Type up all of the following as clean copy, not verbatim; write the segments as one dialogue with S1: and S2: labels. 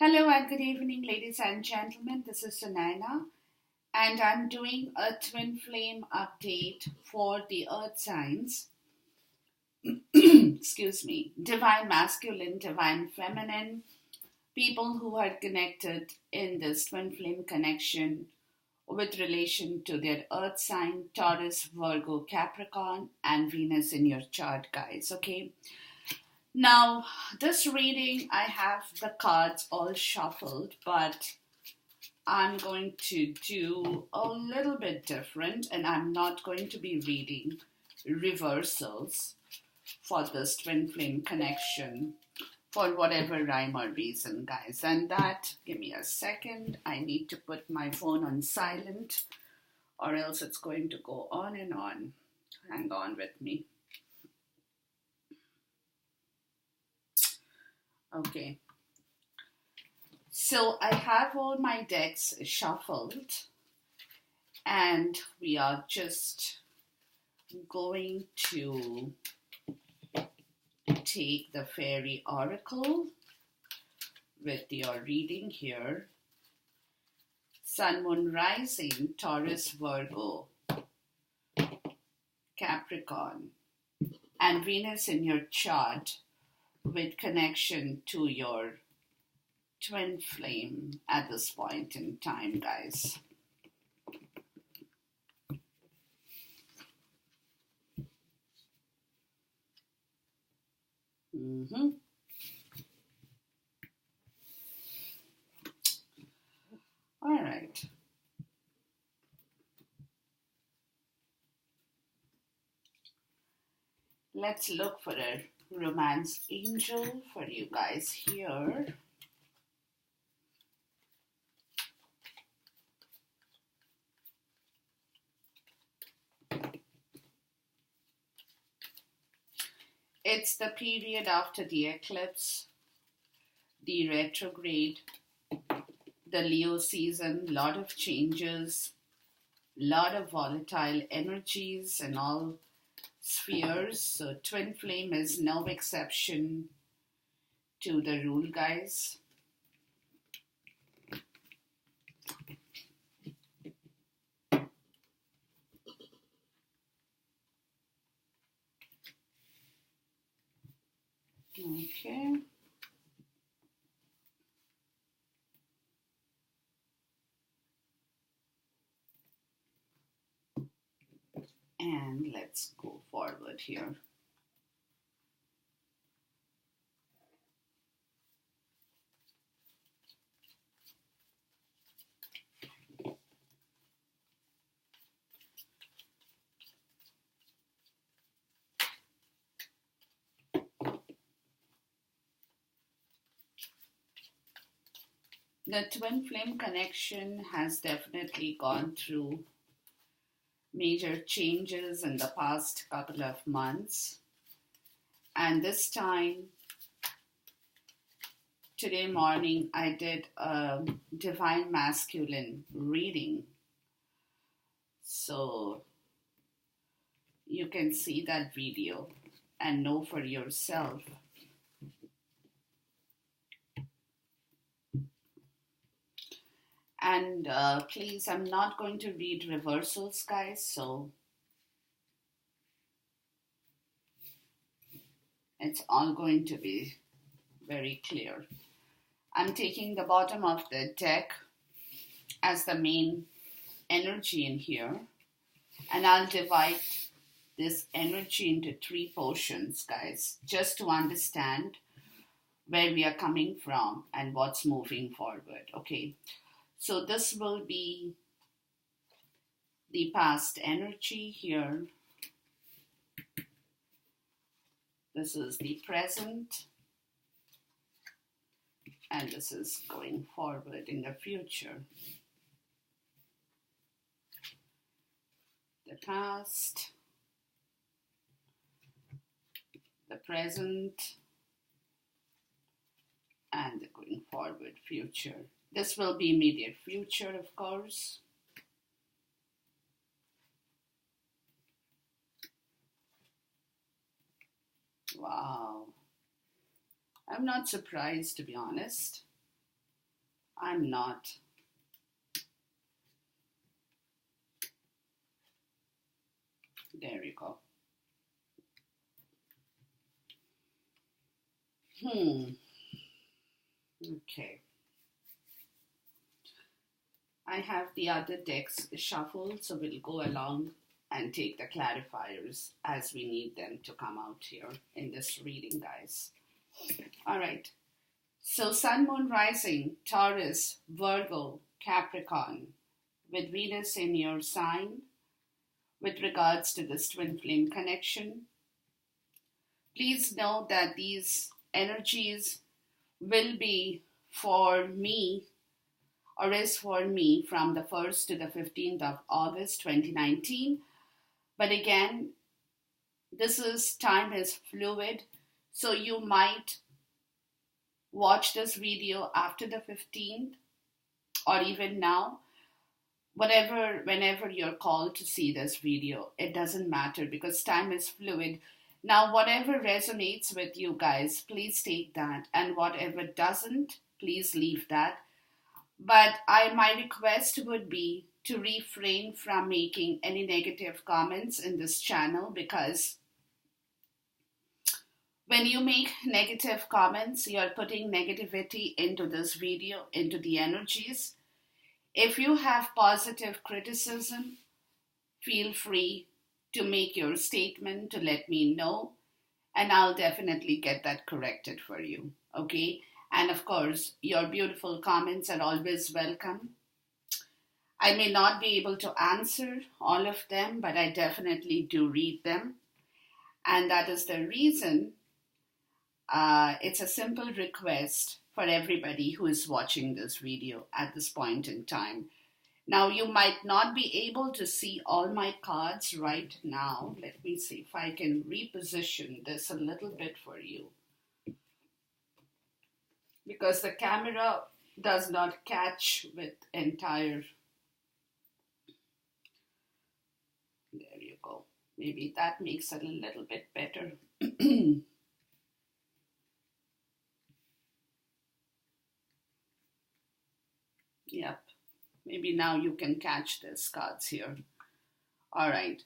S1: Hello and good evening, ladies and gentlemen. This is Sunaina, and I'm doing a twin flame update for the earth signs. Excuse me, divine masculine, divine feminine, people who are connected in this twin flame connection with relation to their earth sign, Taurus, Virgo, Capricorn, and Venus in your chart, guys. Okay. Now, this reading, I have the cards all shuffled, but I'm going to do a little bit different, and I'm not going to be reading reversals for this twin flame connection for whatever rhyme or reason, guys. And that, give me a second, I need to put my phone on silent, or else it's going to go on and on. Hang on with me. Okay. So I have all my decks shuffled, and we are just going to take the fairy oracle with your reading here. Sun, Moon, Rising, Taurus, Virgo, Capricorn, and Venus in your chart with connection to your twin flame at this point in time, guys. All right. Let's look for a romance angel for you guys here. It's the period after the eclipse, the retrograde, the Leo season, lot of changes, lot of volatile energies in all spheres. So twin flame is no exception to the rule, guys. Okay. And let's go forward here. The twin flame connection has definitely gone through major changes in the past couple of months. And this time, today morning, I did a divine masculine reading. So you can see that video and know for yourself. And please, I'm not going to read reversals, guys, so it's all going to be very clear. I'm taking the bottom of the deck as the main energy in here, and I'll divide this energy into three portions, guys, just to understand where we are coming from and what's moving forward, okay? So this will be the past energy here. This is the present. And this is going forward in the future. The past, the present, and the going forward future. This will be immediate future, of course. Wow. I'm not surprised, to be honest. I'm not. There you go. Okay. I have the other decks shuffled, so we'll go along and take the clarifiers as we need them to come out here in this reading, guys. All right. So, Sun, Moon, Rising, Taurus, Virgo, Capricorn, with Venus in your sign, with regards to this twin flame connection, please know that these energies will be for me or is for me from the 1st to the 15th of August 2019. But again, time is fluid, so you might watch this video after the 15th or even now. Whenever you're called to see this video, it doesn't matter because time is fluid. Now, whatever resonates with you guys, please take that, and whatever doesn't, please leave that. But my request would be to refrain from making any negative comments in this channel, because when you make negative comments, you're putting negativity into this video, into the energies. If you have positive criticism, feel free to make your statement to let me know, and I'll definitely get that corrected for you, okay? And of course, your beautiful comments are always welcome. I may not be able to answer all of them, but I definitely do read them. And that is the reason it's a simple request for everybody who is watching this video at this point in time. Now, you might not be able to see all my cards right now. Let me see if I can reposition this a little bit for you, because the camera does not catch with entire. There you go. Maybe that makes it a little bit better. Yep. Maybe now you can catch these cards here. All right.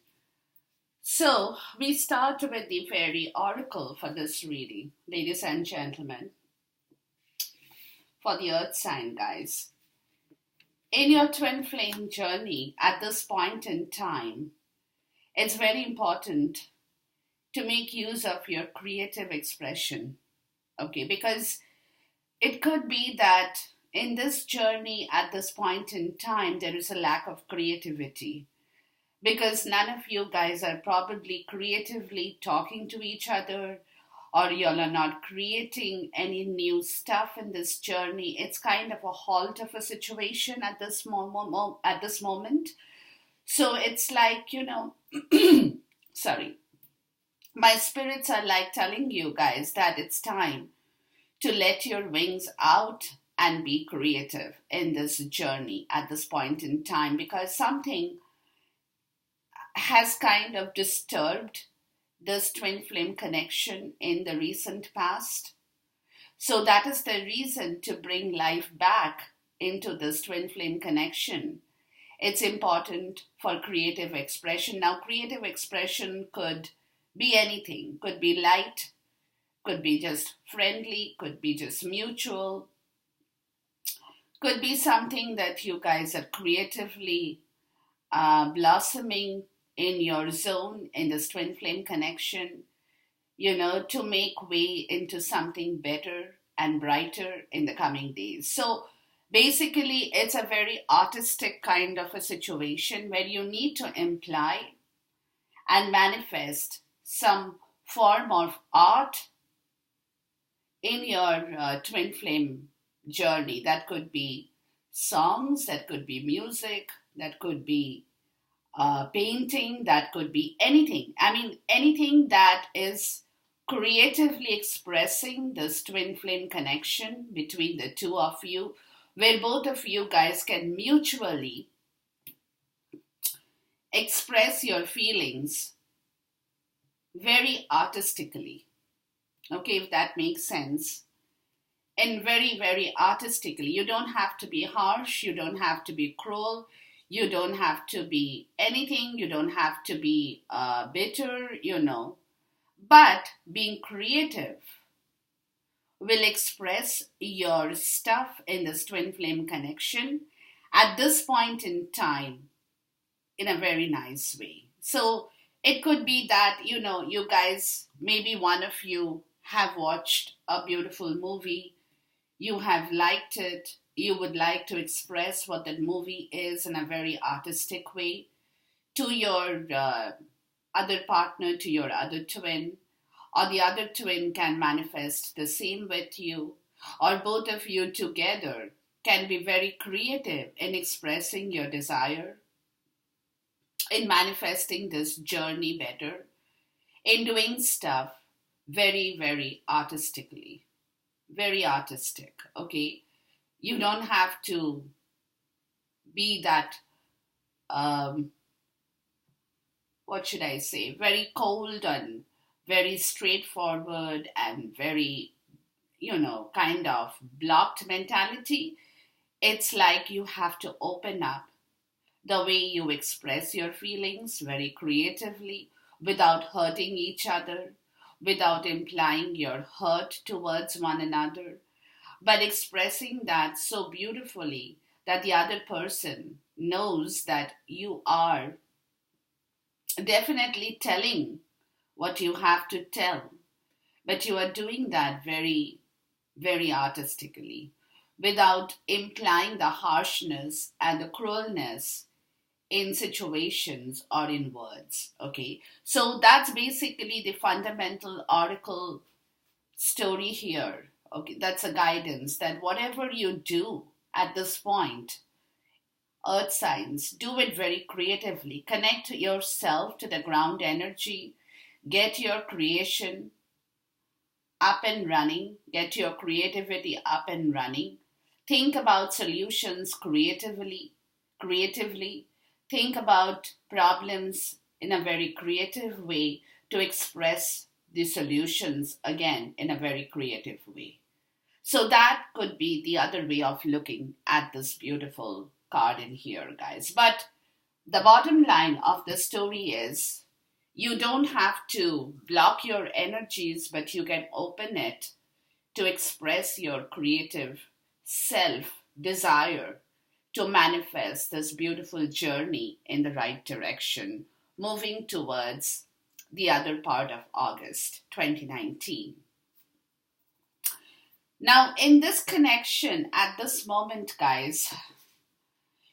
S1: So we start with the fairy oracle for this reading, ladies and gentlemen, for the earth sign, guys. In your twin flame journey at this point in time, it's very important to make use of your creative expression, okay? Because it could be that in this journey at this point in time, there is a lack of creativity, because none of you guys are probably creatively talking to each other, or y'all are not creating any new stuff in this journey. It's kind of a halt of a situation at this moment. So it's like, sorry, my spirits are like telling you guys that it's time to let your wings out and be creative in this journey at this point in time, because something has kind of disturbed this twin flame connection in the recent past. So that is the reason to bring life back into this twin flame connection. It's important for creative expression. Now, creative expression could be anything. Could be light, could be just friendly, could be just mutual, could be something that you guys are creatively blossoming in your zone, in this twin flame connection, to make way into something better and brighter in the coming days. So basically, it's a very artistic kind of a situation where you need to imply and manifest some form of art in your twin flame journey. That could be songs, that could be music, that could be painting, that could be anything. I mean, anything that is creatively expressing this twin flame connection between the two of you, where both of you guys can mutually express your feelings very artistically. Okay, if that makes sense. and very, very artistically. You don't have to be harsh, you don't have to be cruel, you don't have to be anything, you don't have to be bitter, but being creative will express your stuff in this twin flame connection at this point in time in a very nice way. So it could be that, you guys, maybe one of you have watched a beautiful movie, you have liked it, you would like to express what that movie is in a very artistic way to your other partner, to your other twin, or the other twin can manifest the same with you, or both of you together can be very creative in expressing your desire, in manifesting this journey better, in doing stuff very, very artistically, very artistic, okay? You don't have to be that, what should I say, very cold and very straightforward and very, kind of blocked mentality. It's like you have to open up the way you express your feelings very creatively without hurting each other, without implying your hurt towards one another, but expressing that so beautifully that the other person knows that you are definitely telling what you have to tell, but you are doing that very, very artistically without implying the harshness and the cruelness in situations or in words. Okay, so that's basically the fundamental oracle story here. Okay, that's a guidance that whatever you do at this point, earth signs, do it very creatively. Connect yourself to the ground energy, get your creation up and running, get your creativity up and running. Think about solutions creatively. Think about problems in a very creative way to express the solutions again in a very creative way. So that could be the other way of looking at this beautiful card in here, guys. But the bottom line of the story is you don't have to block your energies, but you can open it to express your creative self desire to manifest this beautiful journey in the right direction, moving towards the other part of August 2019. Now, in this connection, at this moment, guys,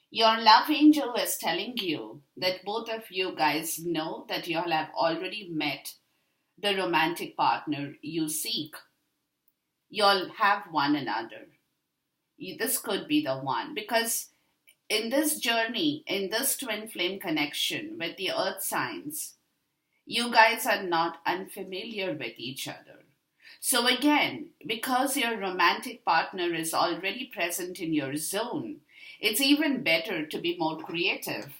S1: your love angel is telling you that both of you guys know that you all have already met the romantic partner you seek. You'll have one another. This could be the one because in this journey, in this twin flame connection with the earth signs, you guys are not unfamiliar with each other. So again, because your romantic partner is already present in your zone, it's even better to be more creative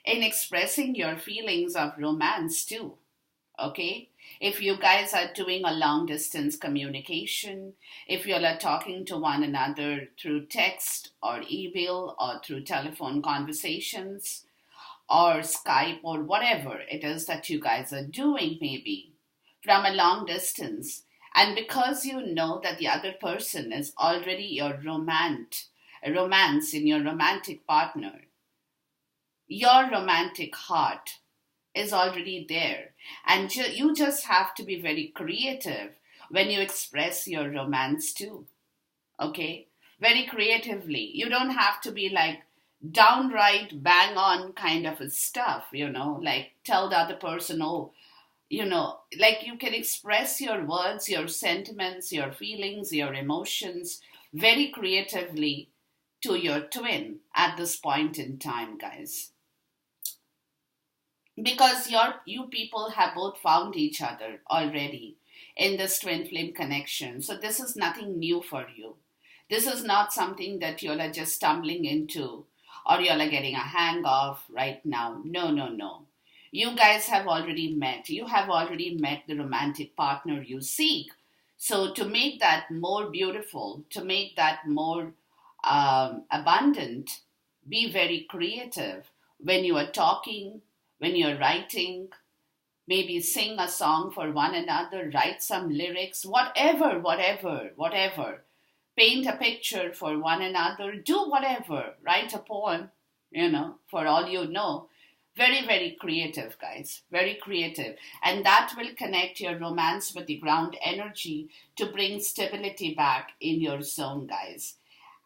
S1: in expressing your feelings of romance too. Okay? If you guys are doing a long distance communication, if you are talking to one another through text or email or through telephone conversations or Skype or whatever it is that you guys are doing, maybe from a long distance, and because you know that the other person is already your romance in your romantic partner, your romantic heart is already there. And you just have to be very creative when you express your romance too. Okay? Very creatively. You don't have to be like downright bang on kind of a stuff, like tell the other person, oh, like you can express your words, your sentiments, your feelings, your emotions very creatively to your twin at this point in time, guys. Because you people have both found each other already in this twin flame connection. So this is nothing new for you. This is not something that you're just stumbling into or you're getting a hang of right now. No, no, no. You guys have already met. You have already met the romantic partner you seek. So, to make that more beautiful, to make that more abundant, be very creative when you are talking, when you're writing. Maybe sing a song for one another, write some lyrics, whatever. Paint a picture for one another, do whatever, write a poem, for all you know. Very, very creative, guys. Very creative. And that will connect your romance with the ground energy to bring stability back in your zone, guys.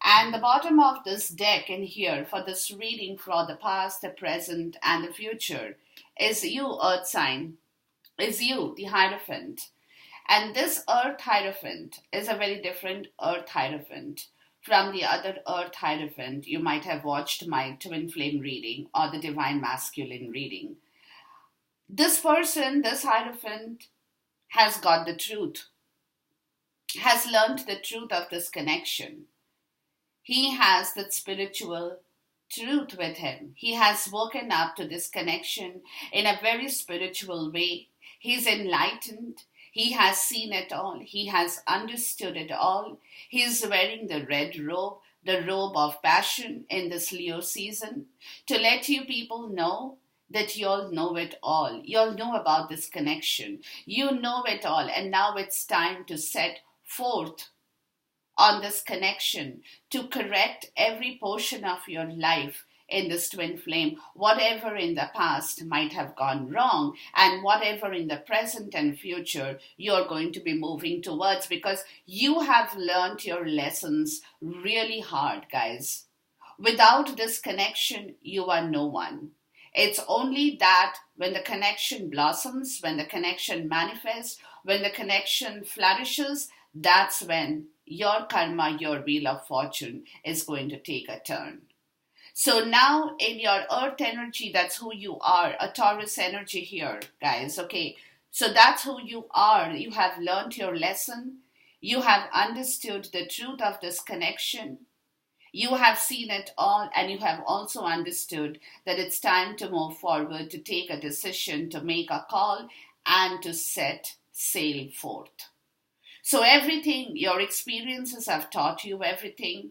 S1: And the bottom of this deck in here for this reading for the past, the present, and the future is you, Earth sign, is you, the Hierophant. And this Earth Hierophant is a very different Earth Hierophant from the other Earth Hierophant. You might have watched my Twin Flame reading or the Divine Masculine reading. This person, this Hierophant, has got the truth, has learned the truth of this connection. He has that spiritual truth with him. He has woken up to this connection in a very spiritual way. He's enlightened. He has seen it all. He has understood it all. He's wearing the red robe, the robe of passion in this Leo season, to let you people know that you'll know it all. You'll know about this connection. You know it all. And now it's time to set forth on this connection to correct every portion of your life in this twin flame, whatever in the past might have gone wrong, and whatever in the present and future you're going to be moving towards, because you have learned your lessons really hard, guys. Without this connection, you are no one. It's only that when the connection blossoms, when the connection manifests, when the connection flourishes, that's when your karma, your wheel of fortune is going to take a turn. So now in your earth energy, that's who you are, a Taurus energy here, guys. Okay, so that's who you are. You have learned your lesson. You have understood the truth of this connection. You have seen it all, and you have also understood that it's time to move forward, to take a decision, to make a call, and to set sail forth. So everything, your experiences have taught you everything.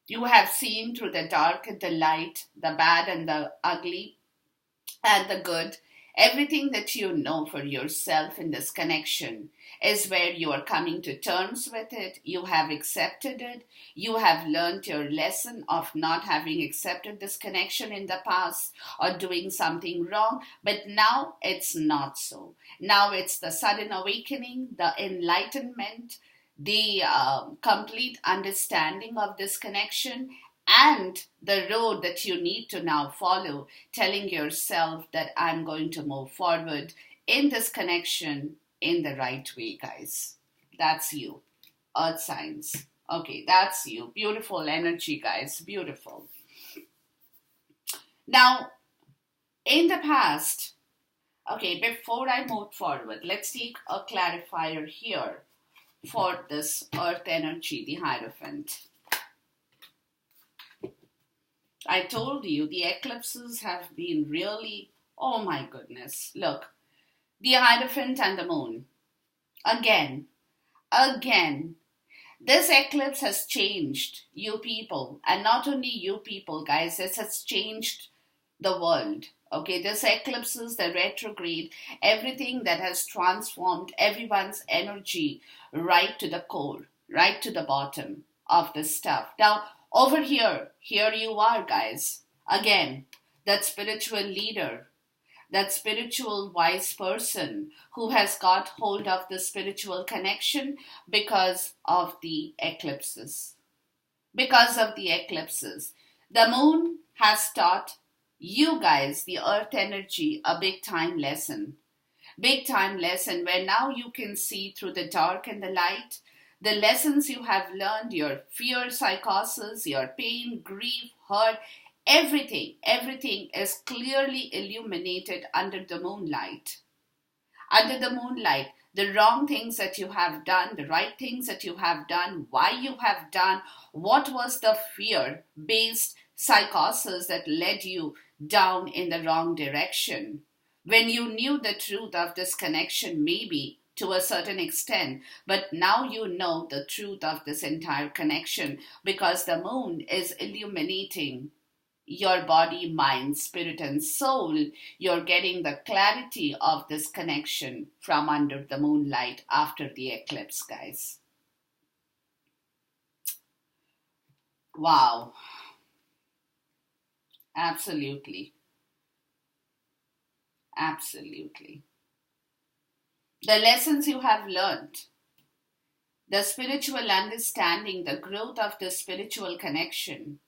S1: You have seen through the dark and the light, the bad and the ugly, and the good. Everything that you know for yourself in this connection is where you are coming to terms with it. You have accepted it. You have learned your lesson of not having accepted this connection in the past or doing something wrong. But now it's not so. Now it's the sudden awakening, the enlightenment, the complete understanding of this connection, and the road that you need to now follow, telling yourself that I'm going to move forward in this connection in the right way, guys. That's you, earth signs. Okay, that's you. Beautiful energy, guys. Beautiful. Now, in the past, okay, before I move forward, let's take a clarifier here for this earth energy, the Hierophant. I told you the eclipses have been really, oh my goodness. Look, the Hierophant and the moon. Again. This eclipse has changed you people. And not only you people, guys, this has changed the world. Okay, this eclipses, the retrograde, everything that has transformed everyone's energy right to the core, right to the bottom of the stuff. Now, over here you are, guys. Again, that spiritual leader, that spiritual wise person who has got hold of the spiritual connection because of the eclipses. Because of the eclipses. The moon has taught you guys, the earth energy, a big time lesson. Big time lesson where now you can see through the dark and the light. The lessons you have learned, your fear, psychosis, your pain, grief, hurt, everything is clearly illuminated under the moonlight. Under the moonlight, the wrong things that you have done, the right things that you have done, why you have done, what was the fear-based psychosis that led you down in the wrong direction. When you knew the truth of this connection, maybe to a certain extent. But now you know the truth of this entire connection because the moon is illuminating your body, mind, spirit, and soul. You're getting the clarity of this connection from under the moonlight after the eclipse, guys. Wow, absolutely, absolutely. The lessons you have learned, the spiritual understanding, the growth of the spiritual connection,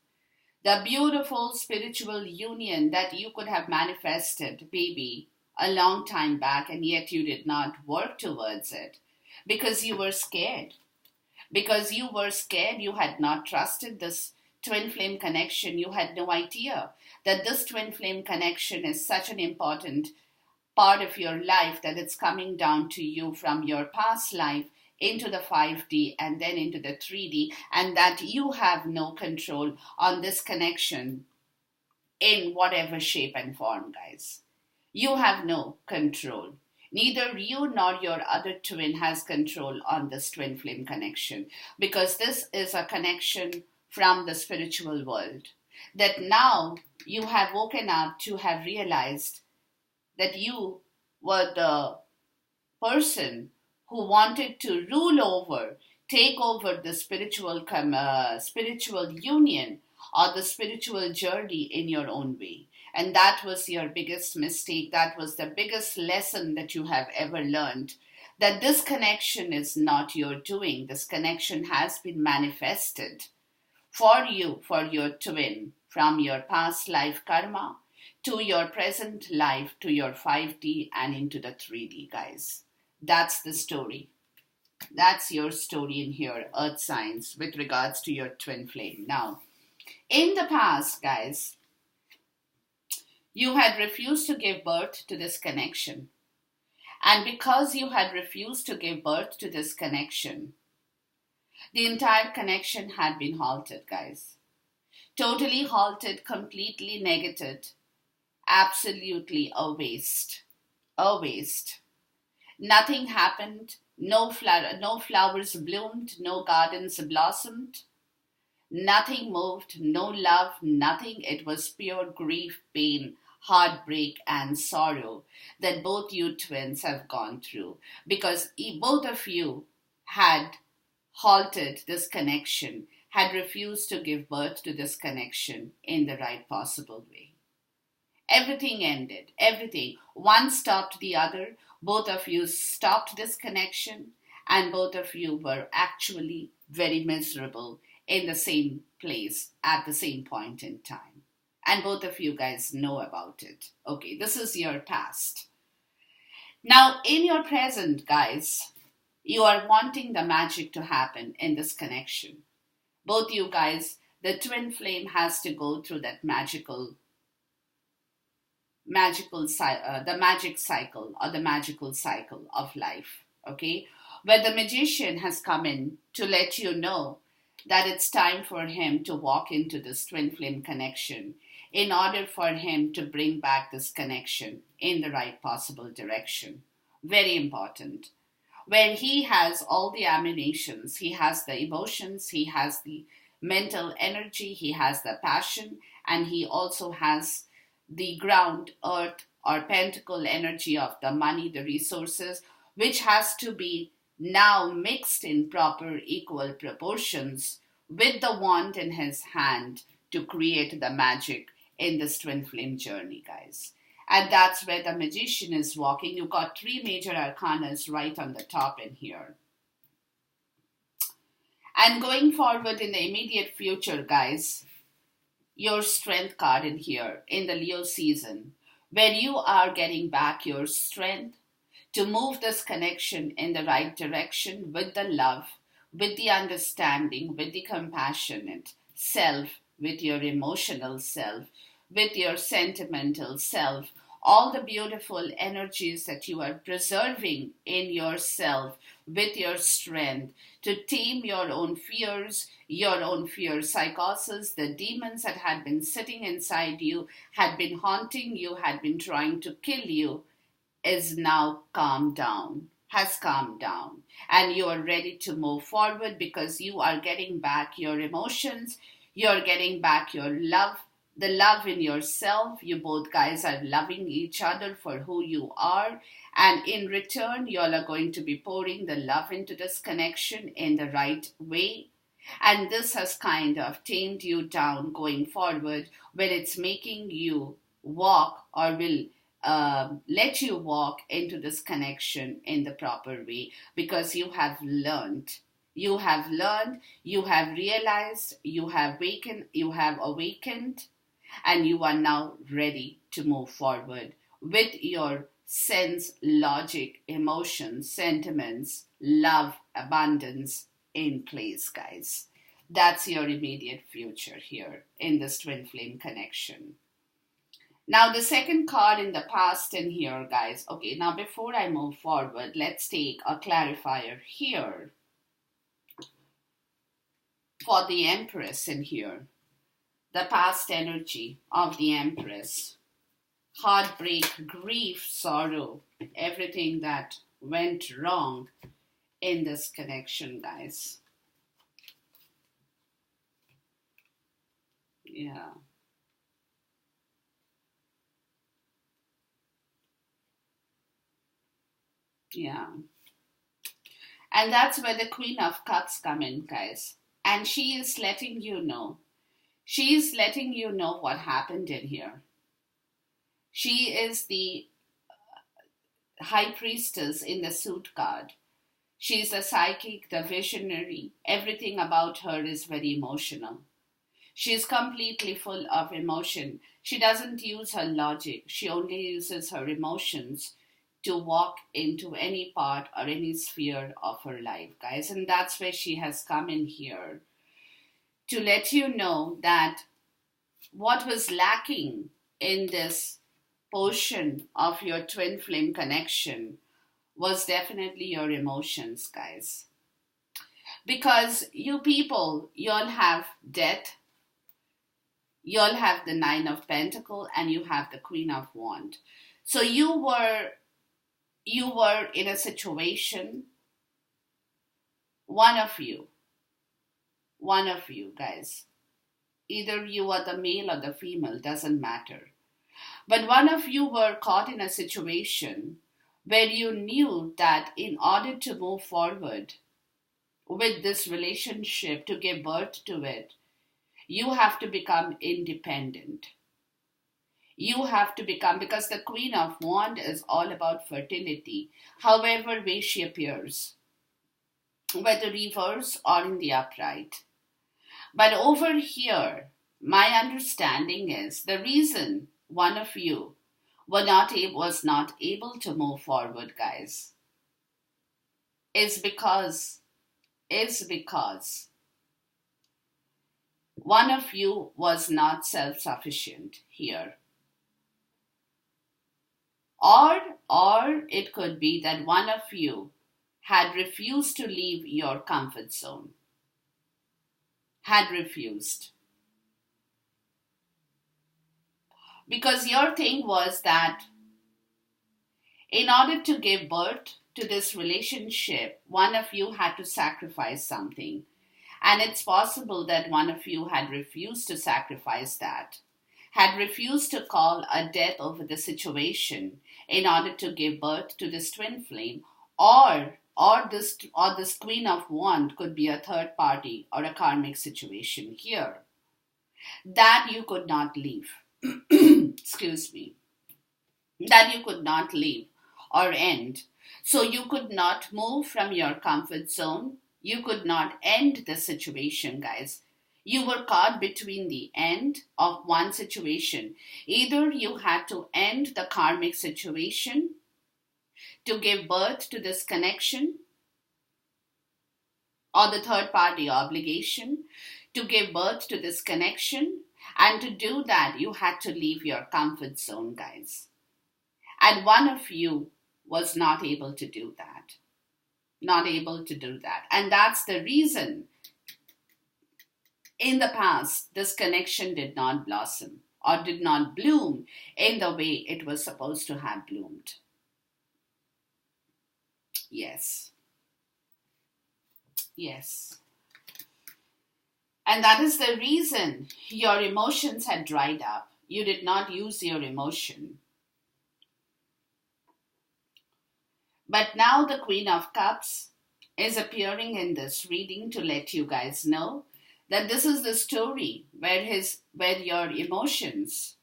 S1: the beautiful spiritual union that you could have manifested, baby, a long time back, and yet you did not work towards it because you were scared. Because you were scared, you had not trusted this twin flame connection. You had no idea that this twin flame connection is such an important part of your life that it's coming down to you from your past life into the 5D and then into the 3D, and that you have no control on this connection in whatever shape and form, guys. You have no control. Neither you nor your other twin has control on this twin flame connection because this is a connection from the spiritual world. That now you have woken up to have realized that you were the person who wanted to rule over, take over the spiritual union or the spiritual journey in your own way. And that was your biggest mistake. That was the biggest lesson that you have ever learned. That this connection is not your doing. This connection has been manifested for you, for your twin, from your past life karma to your present life, to your 5D and into the 3D, guys. That's the story. That's your story in here, Earth Signs, with regards to your twin flame. Now, in the past, guys, you had refused to give birth to this connection. And because you had refused to give birth to this connection, the entire connection had been halted, guys. Totally halted, completely negated. Absolutely a waste. A waste. Nothing happened. No flowers bloomed. No gardens blossomed. Nothing moved. No love. Nothing. It was pure grief, pain, heartbreak, and sorrow that both you twins have gone through because both of you had halted this connection, had refused to give birth to this connection in the right possible way. Everything ended. Everything. One stopped the other. Both of you stopped this connection, and both of you were actually very miserable in the same place at the same point in time. And both of you guys know about it. Okay, this is your past. Now, in your present, guys, you are wanting the magic to happen in this connection. Both you guys, the twin flame has to go through that the magic cycle or the magical cycle of life, okay? Where the magician has come in to let you know that it's time for him to walk into this twin flame connection in order for him to bring back this connection in the right possible direction. Very important. Where he has all the emanations, he has the emotions, he has the mental energy, he has the passion, and he also has the ground, earth, or pentacle energy of the money, the resources, which has to be now mixed in proper equal proportions with the wand in his hand to create the magic in this twin flame journey, guys. And that's where the magician is walking. You got 3 major arcanas right on the top in here. And going forward in the immediate future, guys, your strength card in here in the Leo season, where you are getting back your strength to move this connection in the right direction with the love, with the understanding, with the compassionate self, with your emotional self, with your sentimental self, all the beautiful energies that you are preserving in yourself with your strength to tame your own fear psychosis, the demons that had been sitting inside you, had been haunting you, had been trying to kill you, is now calmed down, has calmed down and you are ready to move forward because you are getting back your emotions, you're getting back your love, the love in yourself. You both guys are loving each other for who you are, and in return you all are going to be pouring the love into this connection in the right way. And this has kind of tamed you down going forward, where it's making you walk, or will let you walk into this connection in the proper way, because you have learned. You have learned, you have realized, you have awakened, and you are now ready to move forward with your sense, logic, emotions, sentiments, love, abundance in place, guys. That's your immediate future here in this twin flame connection. Now, the second card in the past in here, guys. Okay, now before I move forward, let's take a clarifier here for the Empress in here. The past energy of the Empress. Heartbreak, grief, sorrow, everything that went wrong in this connection, guys. Yeah. Yeah. And that's where the Queen of Cups come in, guys. And she is letting you know. She is letting you know what happened in here. She is the High Priestess in the suit card. She's the psychic, the visionary. Everything about her is very emotional. She's completely full of emotion. She doesn't use her logic. She only uses her emotions to walk into any part or any sphere of her life, guys. And that's where she has come in here to let you know that what was lacking in this portion of your twin flame connection was definitely your emotions, guys. Because you people, you all have death, you all have the Nine of Pentacles, and you have the Queen of Wands. So you were in a situation, one of you guys, either you are the male or the female, doesn't matter. But one of you were caught in a situation where you knew that in order to move forward with this relationship, to give birth to it, you have to become independent. You have to become, because the Queen of Wands is all about fertility, however way she appears, whether reverse or in the upright. But over here, my understanding is the reason one of you was not able to move forward, guys, is because one of you was not self-sufficient here. Or it could be that one of you had refused to leave your comfort zone. Had refused. Because your thing was that in order to give birth to this relationship, one of you had to sacrifice something. And it's possible that one of you had refused to sacrifice that, had refused to call a death over the situation in order to give birth to this twin flame, or this Queen of Wands could be a third party or a karmic situation here that you could not leave. Excuse me. That you could not leave or end. So you could not move from your comfort zone. You could not end the situation, guys. You were caught between the end of one situation. Either you had to end the karmic situation to give birth to this connection, or the third party obligation to give birth to this connection. And to do that, you had to leave your comfort zone, guys. And one of you was not able to do that. Not able to do that. And that's the reason in the past this connection did not blossom or did not bloom in the way it was supposed to have bloomed. Yes. Yes. And that is the reason your emotions had dried up. You did not use your emotion. But now the Queen of Cups is appearing in this reading to let you guys know that this is the story where your emotions,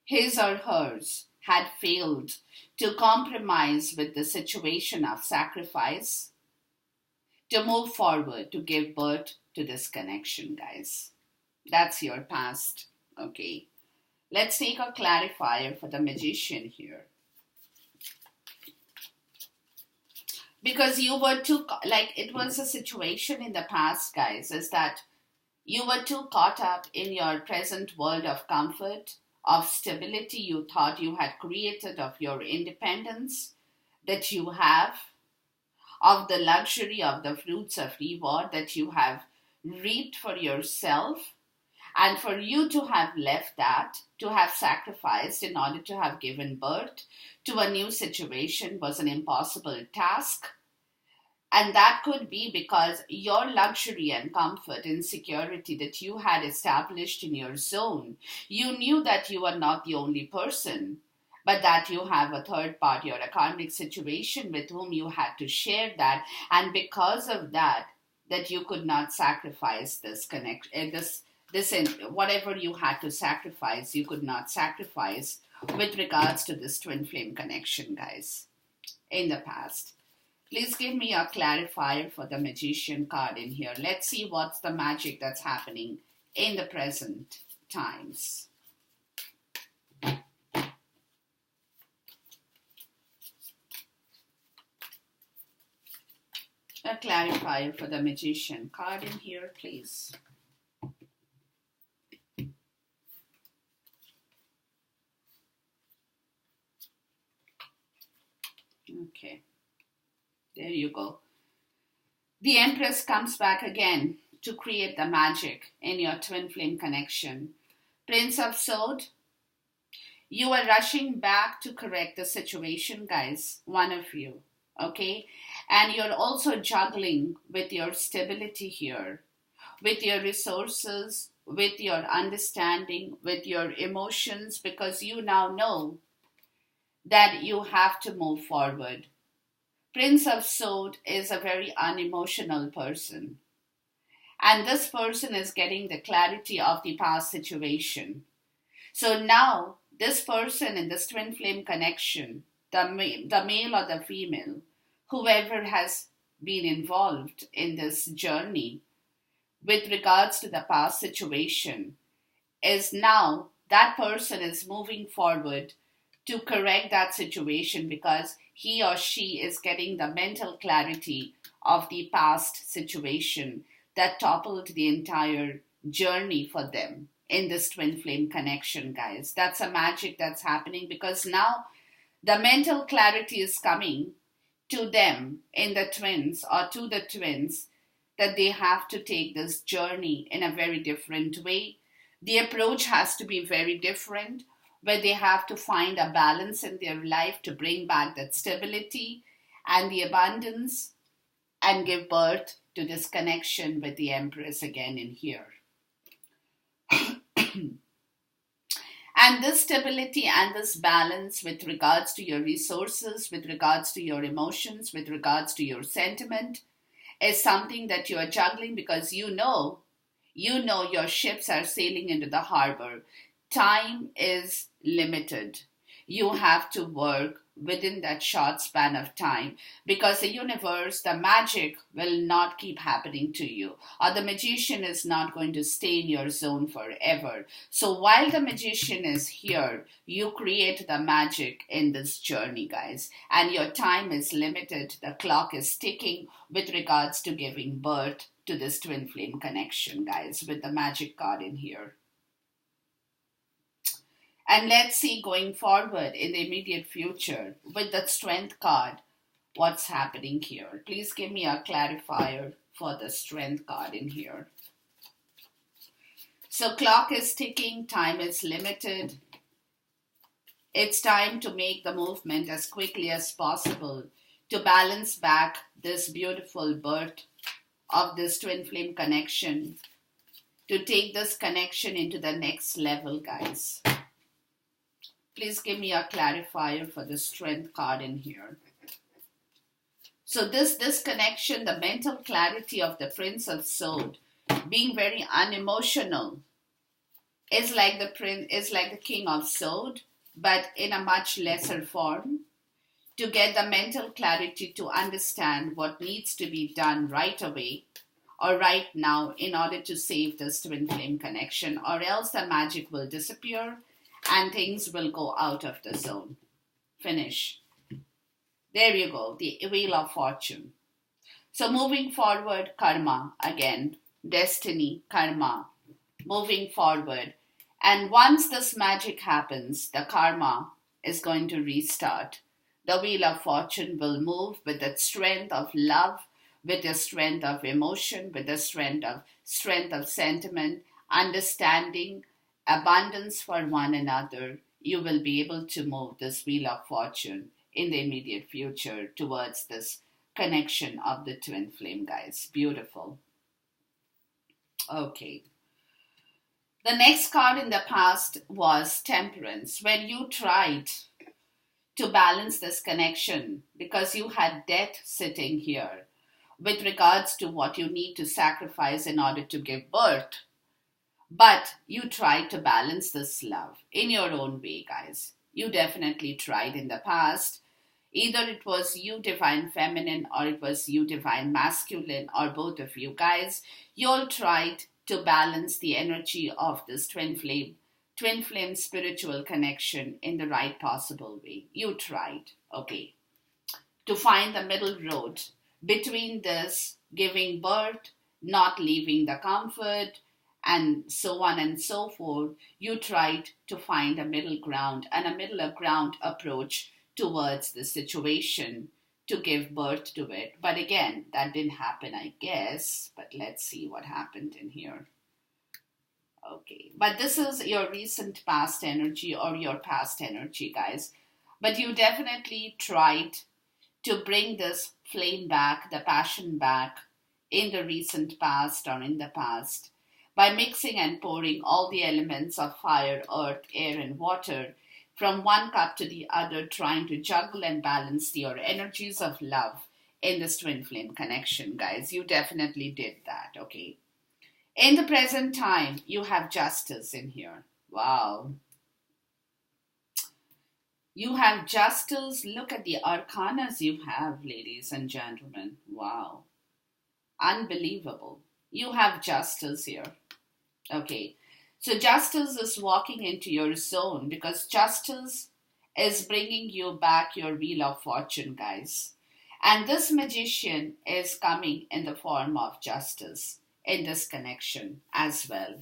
S1: his or hers, had failed to compromise with the situation of sacrifice, to move forward, to give birth to this connection, guys. That's your past, okay? Let's take a clarifier for the Magician here. Because you were too, like, it was a situation in the past, guys, is that you were too caught up in your present world of comfort, of stability you thought you had created, of your independence that you have, of the luxury of the fruits of reward that you have reaped for yourself, and for you to have left that, to have sacrificed in order to have given birth to a new situation was an impossible task. And that could be because your luxury and comfort and security that you had established in your zone, you knew that you are not the only person, but that you have a third party or a karmic situation with whom you had to share that. And because of that, that you could not sacrifice this connection, whatever you had to sacrifice, you could not sacrifice with regards to this twin flame connection, guys, in the past. Please give me a clarifier for the Magician card in here. Let's see what's the magic that's happening in the present times. A clarifier for the Magician card in here, please. Okay. There you go. The Empress comes back again to create the magic in your twin flame connection. Prince of Swords, you are rushing back to correct the situation, guys. One of you. Okay? And you're also juggling with your stability here, with your resources, with your understanding, with your emotions, because you now know that you have to move forward. Prince of Swords is a very unemotional person. And this person is getting the clarity of the past situation. So now, this person in this twin flame connection, the male or the female, whoever has been involved in this journey with regards to the past situation, is now, that person is moving forward to correct that situation because he or she is getting the mental clarity of the past situation that toppled the entire journey for them in this twin flame connection, guys. That's a magic that's happening because now the mental clarity is coming to them in the twins or to the twins that they have to take this journey in a very different way. The approach has to be very different, where they have to find a balance in their life to bring back that stability and the abundance and give birth to this connection with the Empress again in here. And this stability and this balance with regards to your resources, with regards to your emotions, with regards to your sentiment is something that you are juggling because you know your ships are sailing into the harbor. Time is limited. You have to work within that short span of time because the universe, the magic will not keep happening to you, or the magician is not going to stay in your zone forever. So while the magician is here, you create the magic in this journey, guys, and your time is limited. The clock is ticking with regards to giving birth to this twin flame connection, guys, with the magic card in here. And let's see going forward in the immediate future with the Strength card, what's happening here. Please give me a clarifier for the Strength card in here. So clock is ticking, time is limited. It's time to make the movement as quickly as possible to balance back this beautiful birth of this twin flame connection, to take this connection into the next level, guys. Please give me a clarifier for the strength card in here. So this connection, the mental clarity of the Prince of Swords, being very unemotional, is like the King of Swords, but in a much lesser form, to get the mental clarity to understand what needs to be done right away or right now in order to save this twin flame connection, or else the magic will disappear and things will go out of the zone. Finish. There you go, the Wheel of Fortune. So moving forward, karma again, destiny, karma, moving forward. And once this magic happens, the karma is going to restart. The Wheel of Fortune will move with the strength of love, with the strength of emotion, with the strength of sentiment, understanding, abundance for one another. You will be able to move this Wheel of Fortune in the immediate future towards this connection of the twin flame, guys. Beautiful. Okay. The next card in the past was Temperance, when you tried to balance this connection because you had death sitting here with regards to what you need to sacrifice in order to give birth. But you tried to balance this love in your own way, guys. You definitely tried in the past. Either it was you, Divine Feminine, or it was you, Divine Masculine, or both of you guys. You all tried to balance the energy of this twin flame spiritual connection in the right possible way. You tried, okay, to find the middle road between this giving birth, not leaving the comfort, and so on and so forth. You tried to find a middle ground and a middle ground approach towards the situation to give birth to it. But again, that didn't happen, I guess. But let's see what happened in here. Okay, but this is your recent past energy or your past energy, guys. But you definitely tried to bring this flame back, the passion back in the recent past or in the past by mixing and pouring all the elements of fire, earth, air, and water from one cup to the other, trying to juggle and balance your energies of love in this twin flame connection, guys. You definitely did that, okay? In the present time, you have Justice in here. Wow. You have Justice. Look at the arcanas you have, ladies and gentlemen. Wow. Unbelievable. You have Justice here. Okay. So Justice is walking into your zone because Justice is bringing you back your Wheel of Fortune, guys. And this Magician is coming in the form of Justice in this connection as well.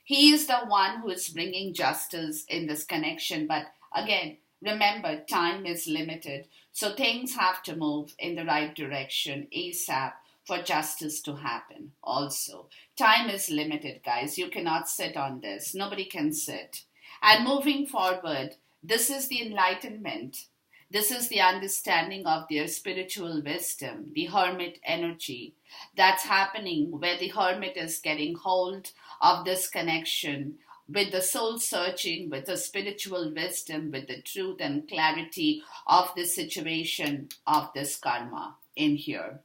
S1: He is the one who is bringing justice in this connection. But again, remember, time is limited. So things have to move in the right direction ASAP for justice to happen also. Time is limited, guys. You cannot sit on this. Nobody can sit. And moving forward, this is the enlightenment. This is the understanding of their spiritual wisdom, the hermit energy that's happening, where the hermit is getting hold of this connection with the soul searching, with the spiritual wisdom, with the truth and clarity of the situation of this karma in here.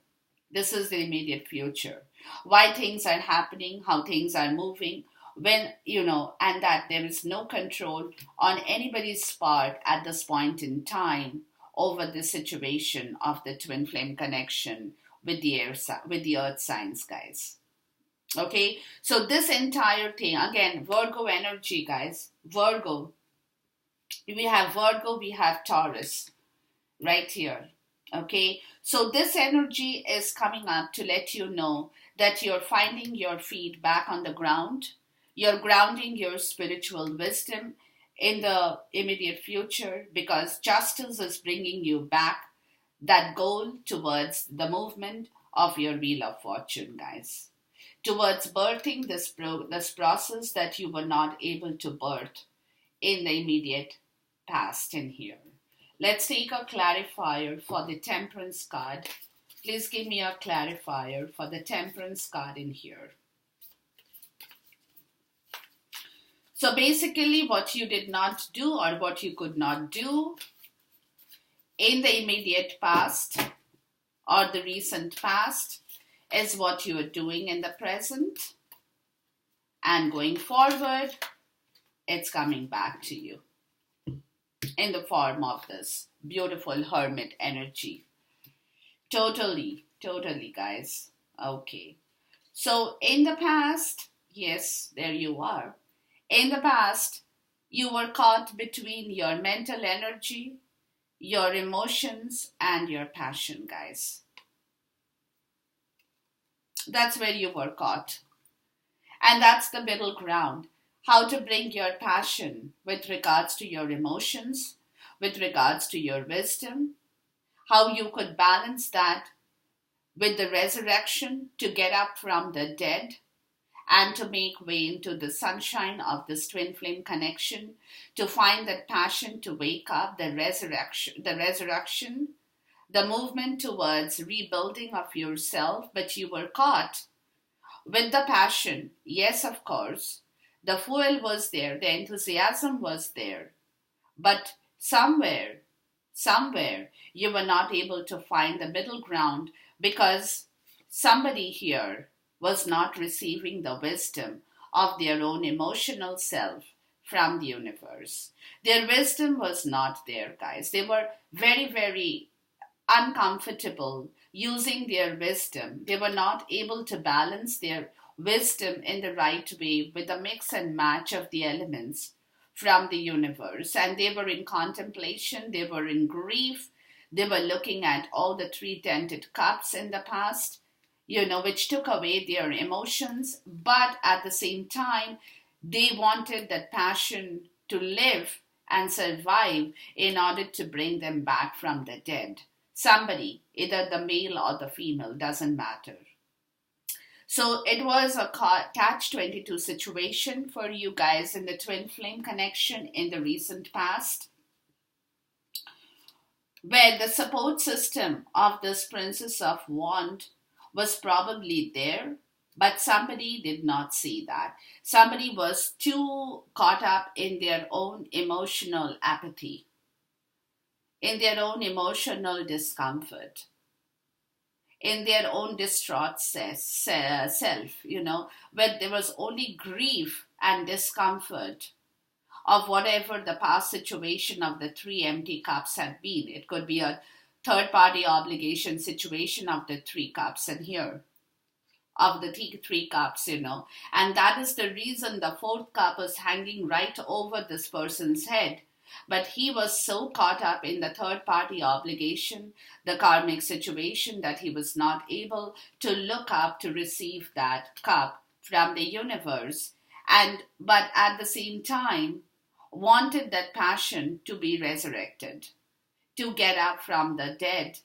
S1: This is the immediate future. Why things are happening, how things are moving, when, and that there is no control on anybody's part at this point in time over the situation of the twin flame connection with the earth signs, guys. Okay, so this entire thing, again, Virgo energy, guys. Virgo. We have Virgo, we have Taurus right here. Okay, so this energy is coming up to let you know that you're finding your feet back on the ground. You're grounding your spiritual wisdom in the immediate future because justice is bringing you back that goal towards the movement of your Wheel of Fortune, guys. Towards birthing this process that you were not able to birth in the immediate past in here. Let's take a clarifier for the Temperance card. Please give me a clarifier for the Temperance card in here. So basically what you did not do or what you could not do in the immediate past or the recent past is what you are doing in the present. And going forward, it's coming back to you in the form of this beautiful hermit energy. Totally, guys. Okay. So in the past, yes, there you are. In the past, you were caught between your mental energy, your emotions, and your passion, guys. That's where you were caught. And that's the middle ground. How to bring your passion with regards to your emotions, with regards to your wisdom, how you could balance that with the resurrection to get up from the dead and to make way into the sunshine of this twin flame connection, to find that passion to wake up, the resurrection, the movement towards rebuilding of yourself, but you were caught with the passion. Yes, of course, the fuel was there, the enthusiasm was there, but somewhere, you were not able to find the middle ground because somebody here was not receiving the wisdom of their own emotional self from the universe. Their wisdom was not there, guys. They were very, very uncomfortable using their wisdom. They were not able to balance their wisdom in the right way with the mix and match of the elements from the universe. And they were in contemplation, they were in grief, they were looking at all the three dented cups in the past, which took away their emotions, but at the same time, they wanted that passion to live and survive in order to bring them back from the dead. Somebody, either the male or the female, doesn't matter. So it was a catch-22 situation for you guys in the twin flame connection in the recent past, where the support system of this Princess of Wands was probably there, but somebody did not see that. Somebody was too caught up in their own emotional apathy, in their own emotional discomfort, in their own distraught self, where there was only grief and discomfort of whatever the past situation of the three empty cups had been. It could be a third-party obligation situation of the three cups, and here, of the three cups, And that is the reason the fourth cup is hanging right over this person's head. But he was so caught up in the third-party obligation, the karmic situation, that he was not able to look up to receive that cup from the universe. But at the same time, wanted that passion to be resurrected, to get up from the dead,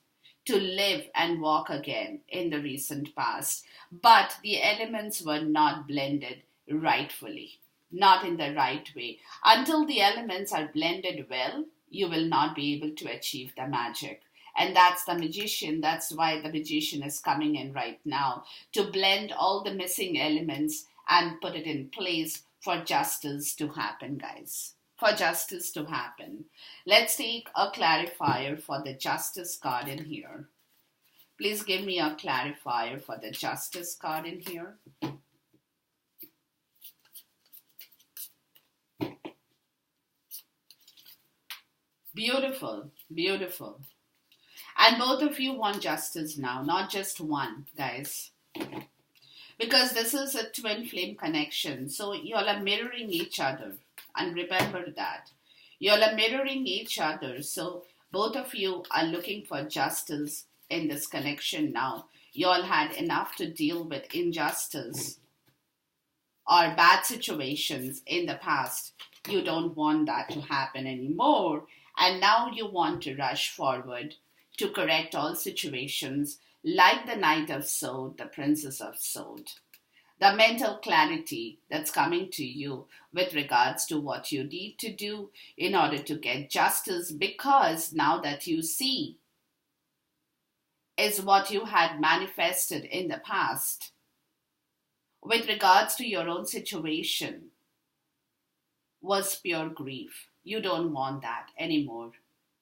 S1: to live and walk again in the recent past. But the elements were not blended rightfully, not in the right way. Until the elements are blended well, you will not be able to achieve the magic. And that's the magician. That's why the magician is coming in right now, to blend all the missing elements and put it in place for justice to happen, guys. For justice to happen. Let's take a clarifier for the Justice card in here. Please give me a clarifier for the Justice card in here. Beautiful, beautiful. And both of you want justice now, not just one, guys. Because this is a twin flame connection. So you all are mirroring each other. And remember that. You all are mirroring each other. So both of you are looking for justice in this connection now. You all had enough to deal with injustice or bad situations in the past. You don't want that to happen anymore. And now you want to rush forward to correct all situations like the Knight of Swords, the Princess of Swords. the mental clarity that's coming to you with regards to what you need to do in order to get justice, because now that you see is what you had manifested in the past with regards to your own situation was pure grief. You don't want that anymore.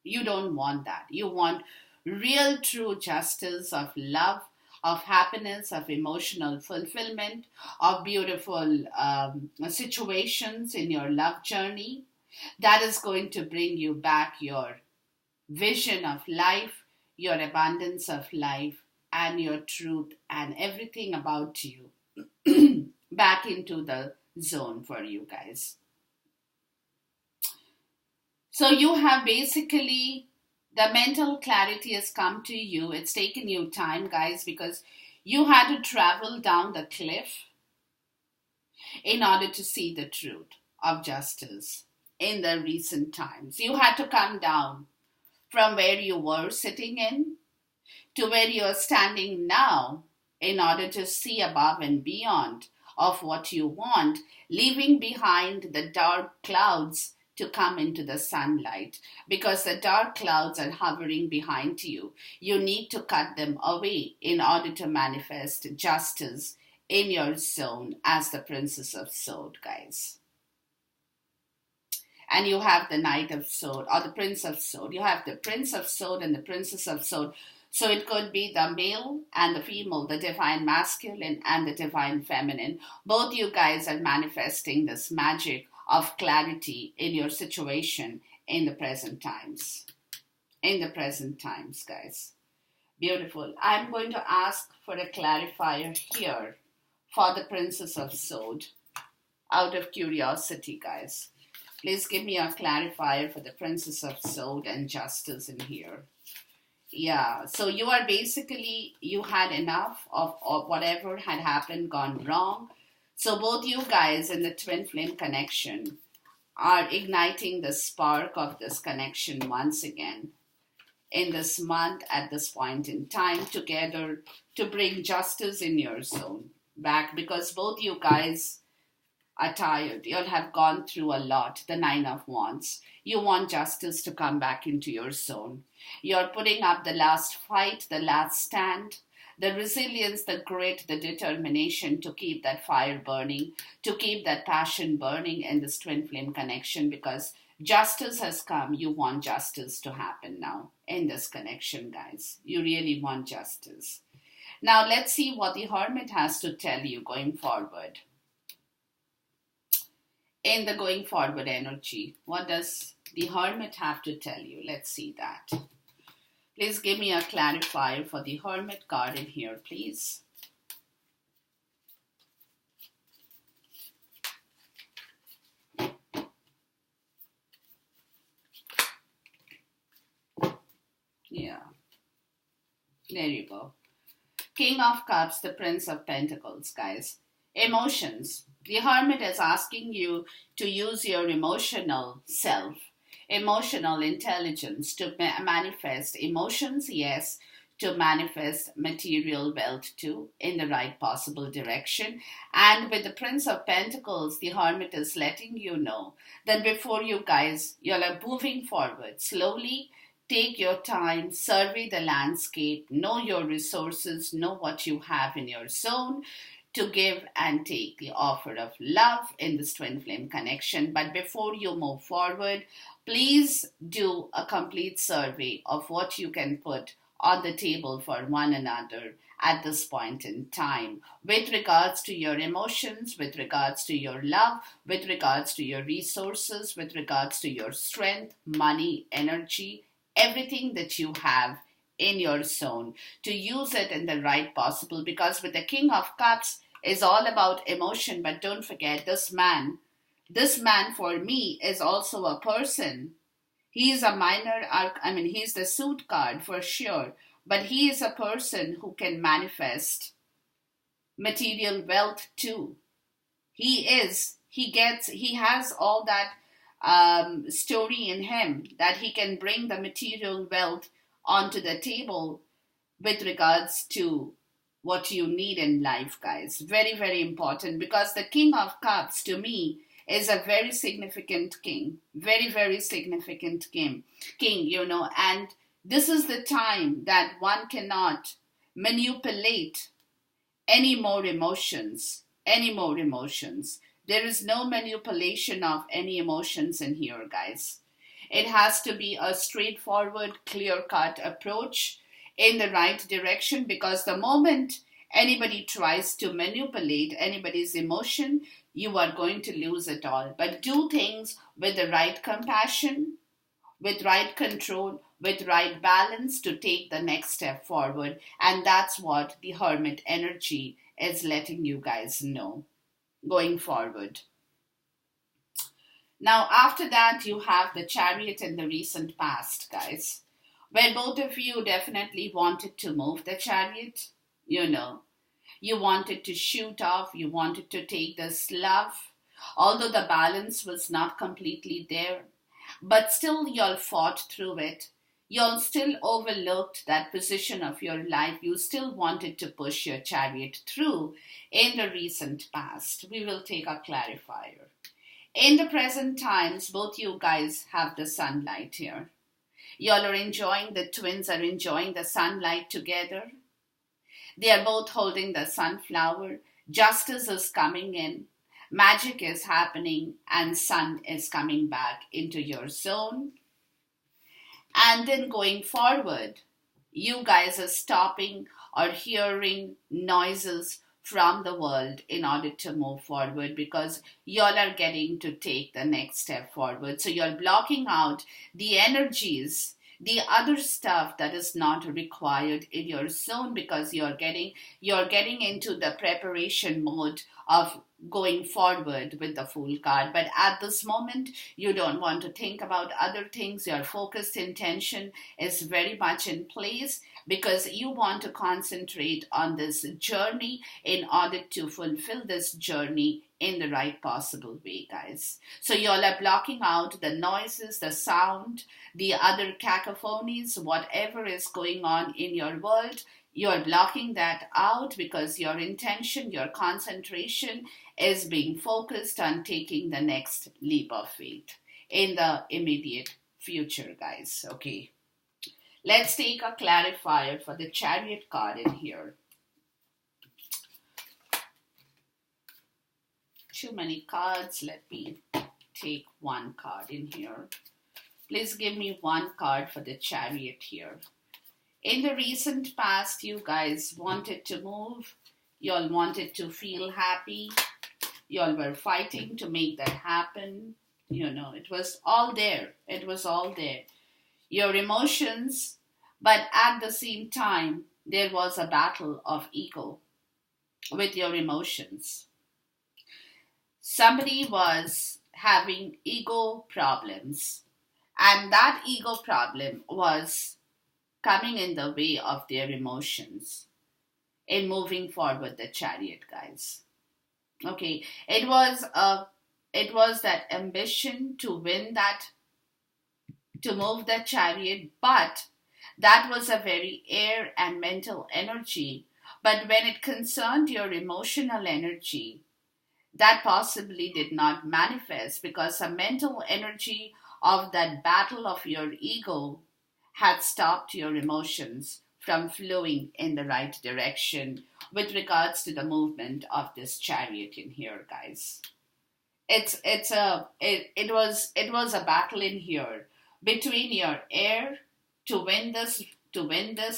S1: You don't want that. You want real, true justice of love, of happiness, of emotional fulfillment, of beautiful situations in your love journey that is going to bring you back your vision of life, your abundance of life, and your truth and everything about you back into the zone for you guys. So you have basically the mental clarity has come to you. It's taken you time, guys, because you had to travel down the cliff in order to see the truth of justice in the recent times. You had to come down from where you were sitting in to where you are standing now in order to see above and beyond of what you want, leaving behind the dark clouds to come into the sunlight, because the dark clouds are hovering behind you. You need to cut them away in order to manifest justice in your zone as the Princess of Sword, guys. And you have the Knight of Sword or the Prince of Sword. You have the Prince of Sword and the Princess of Sword. So it could be the male and the female, the divine masculine and the divine feminine. Both you guys are manifesting this magic of clarity in your situation in the present times. In the present times, guys. Beautiful. I'm going to ask for a clarifier here for the Princess of Sword. Out of curiosity, guys. Please give me a clarifier for the Princess of Sword and justice in here. Yeah, so you are basically, you had enough of whatever had happened, gone wrong. So both you guys in the twin flame connection are igniting the spark of this connection once again in this month at this point in time together to bring justice in your zone back, because both you guys are tired. You'll have gone through a lot. The Nine of Wands. You want justice to come back into your zone. You're putting up the last fight, the last stand, the resilience, the grit, the determination to keep that fire burning, to keep that passion burning in this twin flame connection, because justice has come. You want justice to happen now in this connection, guys. You really want justice. Now let's see what the Hermit has to tell you going forward. In the going forward energy, what does the Hermit have to tell you? Let's see that. Please give me a clarifier for the Hermit card in here, please. Yeah. There you go. King of Cups, the Prince of Pentacles, guys. Emotions. The Hermit is asking you to use your emotional self, emotional intelligence to manifest emotions, yes, to manifest material wealth too in the right possible direction. And with the Prince of Pentacles, the Hermit is letting you know that before you guys, you're moving forward slowly. Take your time, survey the landscape, know your resources, know what you have in your zone to give and take the offer of love in this twin flame connection. But before you move forward, please do a complete survey of what you can put on the table for one another at this point in time with regards to your emotions, with regards to your love, with regards to your resources, with regards to your strength, money, energy, everything that you have in your zone, to use it in the right possible, because with the King of Cups is all about emotion. But don't forget, this man for me is also a person. He's a minor he's the suit card for sure, but he is a person who can manifest material wealth too. He has all that story in him that he can bring the material wealth onto the table with regards to what you need in life, guys. Very, very important, because the King of Cups to me is a very significant king. Very, very significant king, and this is the time that one cannot manipulate any more emotions, any more emotions. There is no manipulation of any emotions in here, guys. It has to be a straightforward, clear cut approach in the right direction, because the moment anybody tries to manipulate anybody's emotion, you are going to lose it all. But do things with the right compassion, with right control, with right balance to take the next step forward. And that's what the Hermit energy is letting you guys know going forward. Now, after that, you have the Chariot in the recent past, guys, where both of you definitely wanted to move the Chariot. You wanted to shoot off, you wanted to take this love, although the balance was not completely there. But still, y'all fought through it. Y'all still overlooked that position of your life. You still wanted to push your Chariot through in the recent past. We will take a clarifier. In the present times, both you guys have the sunlight here. Y'all are enjoying, the twins are enjoying the sunlight together. They are both holding the sunflower. Justice is coming in. Magic is happening, and sun is coming back into your zone. And then going forward, you guys are stopping or hearing noises from the world in order to move forward, because y'all are getting to take the next step forward. So you're blocking out the energies, the other stuff that is not required in your zone, because you're getting into the preparation mode of going forward with the Fool card. But at this moment, you don't want to think about other things. Your focused intention is very much in place, because you want to concentrate on this journey in order to fulfill this journey in the right possible way, guys. So y'all are blocking out the noises, the sound, the other cacophonies, whatever is going on in your world. You're blocking that out, because your intention, your concentration is being focused on taking the next leap of faith in the immediate future, guys. Okay. Let's take a clarifier for the Chariot card in here. Too many cards. Let me take one card in here. Please give me one card for the Chariot here. In the recent past, you guys wanted to move. Y'all wanted to feel happy. Y'all were fighting to make that happen. It was all there. It was all there. Your emotions, but at the same time, there was a battle of ego with your emotions. Somebody was having ego problems, and that ego problem was coming in the way of their emotions in moving forward the Chariot, guys. Okay, it was that ambition to win that, to move the Chariot, but that was a very air and mental energy. But when it concerned your emotional energy, that possibly did not manifest, because the mental energy of that battle of your ego had stopped your emotions from flowing in the right direction with regards to the movement of this Chariot in here, guys. It was a battle in here between your air to win this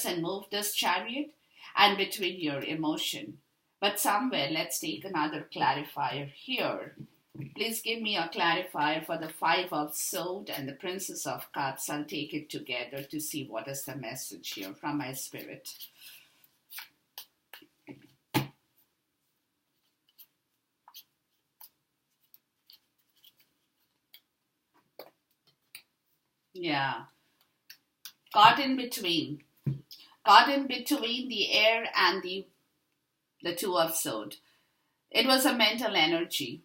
S1: and move this Chariot, and between your emotion. But somewhere, let's take another clarifier here. Please give me a clarifier for the Five of Swords and the Princess of Cups. I'll take it together to see what is the message here from my spirit. Yeah. Caught in between the air and the Two of Swords. It was a mental energy